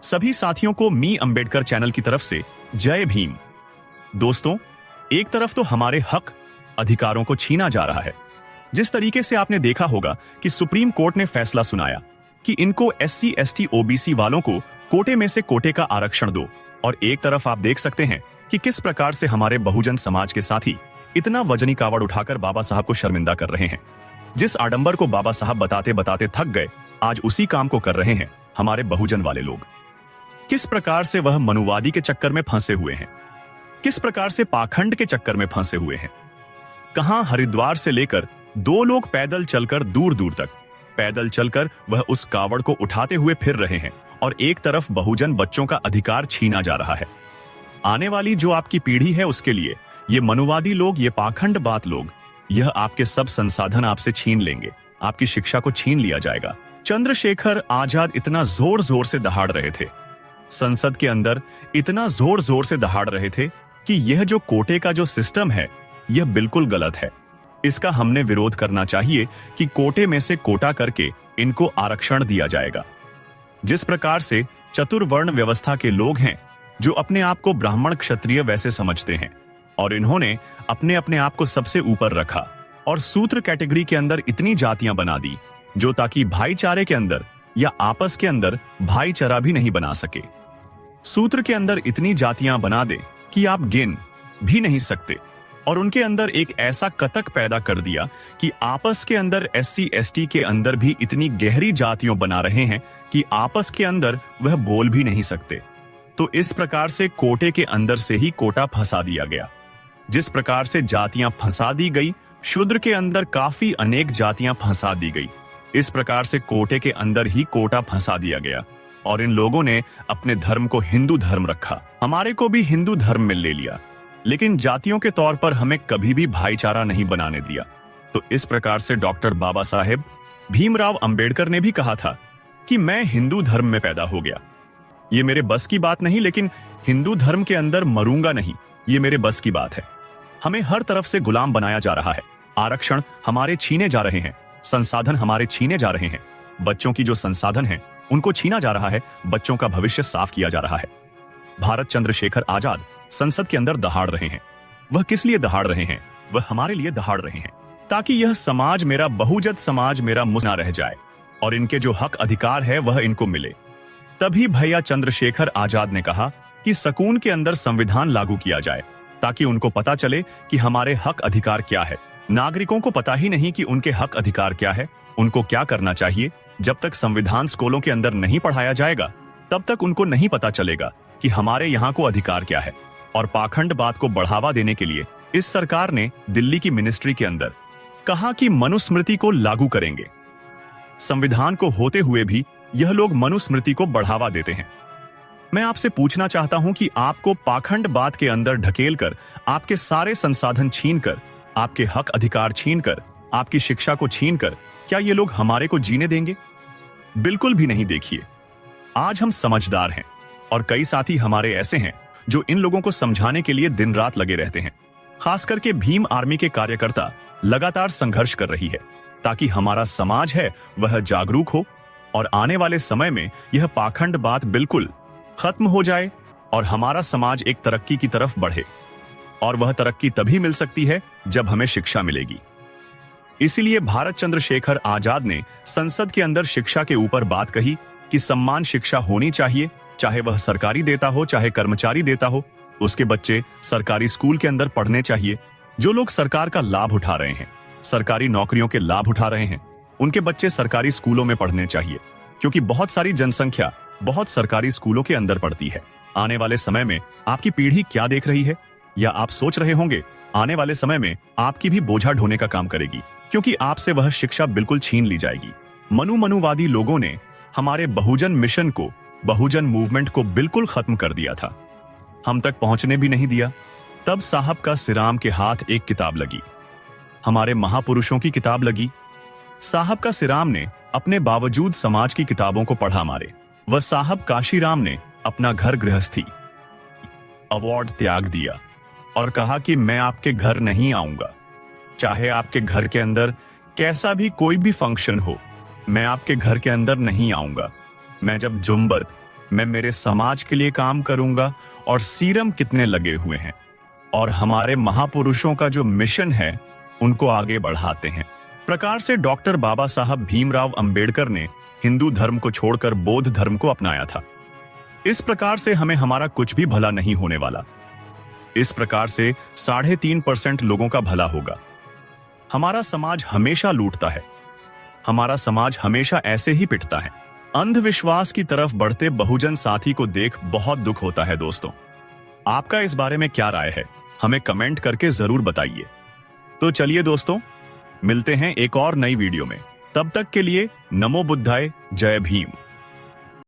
सभी साथियों को मी अंबेडकर चैनल की तरफ से जय भीम। दोस्तों, एक तरफ तो हमारे हक अधिकारों को छीना जा रहा है। जिस तरीके से आपने देखा होगा कि सुप्रीम कोर्ट ने फैसला सुनाया कि इनको SC ST OBC वालों को कोटे में से कोटे का आरक्षण दो, और एक तरफ आप देख सकते हैं कि किस प्रकार से हमारे बहुजन समाज के साथी इतना वजनी कावड़ उठाकर बाबा साहब को शर्मिंदा कर रहे हैं। जिस आडंबर को बाबा साहब बताते बताते थक गए, आज उसी काम को कर रहे हैं हमारे बहुजन वाले लोग। किस प्रकार से वह मनुवादी के चक्कर में फंसे हुए हैं, किस प्रकार से पाखंड के चक्कर में फंसे हुए हैं। कहां हरिद्वार से लेकर 2 लोग पैदल चलकर दूर दूर तक पैदल चलकर वह उस कावड़ को उठाते हुए फिर रहे हैं, और एक तरफ बहुजन बच्चों का अधिकार छीना जा रहा है। आने वाली जो आपकी पीढ़ी है उसके लिए ये मनुवादी लोग, ये पाखंड बात लोग, यह आपके सब संसाधन आपसे छीन लेंगे। आपकी शिक्षा को छीन लिया जाएगा। चंद्रशेखर आजाद इतना जोर जोर से दहाड़ रहे थे, संसद के अंदर इतना जोर जोर से दहाड़ रहे थे कि यह जो कोटे का जो सिस्टम है यह बिल्कुल गलत है। इसका हमने विरोध करना चाहिए कि कोटे में से कोटा करके इनको आरक्षण दिया जाएगा। जिस प्रकार से चतुर्वर्ण व्यवस्था के लोग हैं जो अपने आप को ब्राह्मण क्षत्रिय वैसे समझते हैं, और इन्होंने अपने अपने आप को सबसे ऊपर रखा और सूत्र कैटेगरी के अंदर इतनी जातियां बना दी जो ताकि भाईचारे के अंदर या आपस के अंदर भाईचारा भी नहीं बना सके। सूत्र के अंदर इतनी जातियां बना दे कि आप गिन भी नहीं सकते, और उनके अंदर एक ऐसा कतक पैदा कर दिया कि आपस के अंदर SC ST के अंदर भी इतनी गहरी जातियों बना रहे हैं कि आपस के अंदर वह बोल भी नहीं सकते। तो इस प्रकार से कोटे के अंदर से ही कोटा फंसा दिया गया। जिस प्रकार से जातियां फंसा दी गई, शूद्र के अंदर काफी अनेक जातियां फंसा दी गई। इस प्रकार से कोटे के अंदर ही कोटा फंसा दिया गया, और इन लोगों ने अपने धर्म को हिंदू धर्म रखा। हमारे को भी हिंदू धर्म में ले लिया, लेकिन जातियों के तौर पर हमें कभी भी भाईचारा नहीं बनाने दिया। तो इस प्रकार से डॉक्टर बाबा साहेब भीमराव अंबेडकर ने भी कहा था कि मैं हिंदू धर्म में पैदा हो गया, ये मेरे बस की बात नहीं, लेकिन हिंदू धर्म के अंदर मरूंगा नहीं, ये मेरे बस की बात है। हमें हर तरफ से गुलाम बनाया जा रहा है, आरक्षण हमारे छीने जा रहे हैं, संसाधन हमारे छीने जा रहे हैं, बच्चों की जो संसाधन हैं उनको छीना जा रहा है, बच्चों का भविष्य साफ किया जा रहा है। भारत चंद्रशेखर आजाद संसद के अंदर दहाड़ रहे हैं। वह किस लिए दहाड़ रहे हैं? वह हमारे लिए दहाड़ रहे हैं ताकि यह समाज मेरा, बहुजन समाज मेरा मुना रह जाए और इनके जो हक अधिकार है वह इनको मिले। तभी भैया चंद्रशेखर आजाद ने कहा कि सकून के अंदर संविधान लागू किया जाए ताकि उनको पता चले कि हमारे हक अधिकार क्या है। नागरिकों को पता ही नहीं कि उनके हक अधिकार क्या है, उनको क्या करना चाहिए। जब तक संविधान स्कूलों के अंदर नहीं पढ़ाया जाएगा तब तक उनको नहीं पता चलेगा कि हमारे यहाँ को अधिकार क्या है। और पाखंड बात को बढ़ावा देने के लिए इस सरकार ने दिल्ली की मिनिस्ट्री के अंदर कहा कि मनुस्मृति को लागू करेंगे। संविधान को होते हुए भी यह लोग मनुस्मृति को बढ़ावा देते हैं। मैं आपसे पूछना चाहता हूं कि आपको पाखंड बात के अंदर ढकेलकर, आपके सारे संसाधन छीनकर, आपके हक अधिकार छीनकर, आपकी शिक्षा को छीनकर, क्या ये लोग हमारे को जीने देंगे? बिल्कुल भी नहीं। देखिए, आज हम समझदार हैं और कई साथी हमारे ऐसे हैं जो इन लोगों को समझाने के लिए दिन रात लगे रहते हैं। खास करके भीम आर्मी के कार्यकर्ता लगातार संघर्ष कर रही है ताकि हमारा समाज है वह जागरूक हो और आने वाले समय में यह पाखंड बात बिल्कुल खत्म हो जाए और हमारा समाज एक तरक्की की तरफ बढ़े। और वह तरक्की तभी मिल सकती है जब हमें शिक्षा मिलेगी। इसीलिए भारत चंद्रशेखर आजाद ने संसद के अंदर शिक्षा के ऊपर बात कही कि सम्मान शिक्षा होनी चाहिए, चाहे वह सरकारी देता हो चाहे कर्मचारी देता हो। उसके बच्चे सरकारी स्कूल के अंदर पढ़ने चाहिए। जो लोग सरकार का लाभ उठा रहे हैं, सरकारी नौकरियों के लाभ उठा रहे हैं, उनके बच्चे सरकारी स्कूलों में पढ़ने चाहिए, क्योंकि बहुत सारी जनसंख्या बहुत सरकारी स्कूलों के अंदर पढ़ती है। आने वाले समय में आपकी पीढ़ी क्या देख रही है, या आप सोच रहे होंगे आने वाले समय में आपकी भी बोझा ढोने का काम करेगी, क्योंकि आपसे वह शिक्षा बिल्कुल छीन ली जाएगी। मनुवादी लोगों ने हमारे बहुजन मिशन को, बहुजन मूवमेंट को बिल्कुल खत्म कर दिया था, हम तक पहुंचने भी नहीं दिया। तब साहब का सिराम के हाथ एक किताब लगी, हमारे महापुरुषों की किताब लगी। साहब का सिराम ने अपने बावजूद समाज की किताबों को पढ़ा मारे। वह साहब काशीराम ने अपना घर गृहस्थी अवार्ड त्याग दिया और कहा कि मैं आपके घर नहीं आऊंगा, चाहे आपके घर के अंदर कैसा भी कोई भी फंक्शन हो, मैं आपके घर के अंदर नहीं आऊंगा। मैं जब जुम्बद मैं मेरे समाज के लिए काम करूंगा और सीरम कितने लगे हुए हैं और हमारे महापुरुषों का जो मिशन है उनको आगे बढ़ाते हैं। प्रकार से डॉक्टर बाबा साहब भीमराव अंबेडकर ने हिंदू धर्म को छोड़कर बौद्ध धर्म को अपनाया था। इस प्रकार से हमें हमारा कुछ भी भला नहीं होने वाला। इस प्रकार से 3.5% लोगों का भला होगा। हमारा समाज हमेशा लूटता है, हमारा समाज हमेशा ऐसे ही पिटता है। अंधविश्वास की तरफ बढ़ते बहुजन साथी को देख बहुत दुख होता है। दोस्तों, आपका इस बारे में क्या राय है, हमें कमेंट करके जरूर बताइए। तो चलिए दोस्तों, मिलते हैं एक और नई वीडियो में। तब तक के लिए नमो बुद्धाय, जय भीम।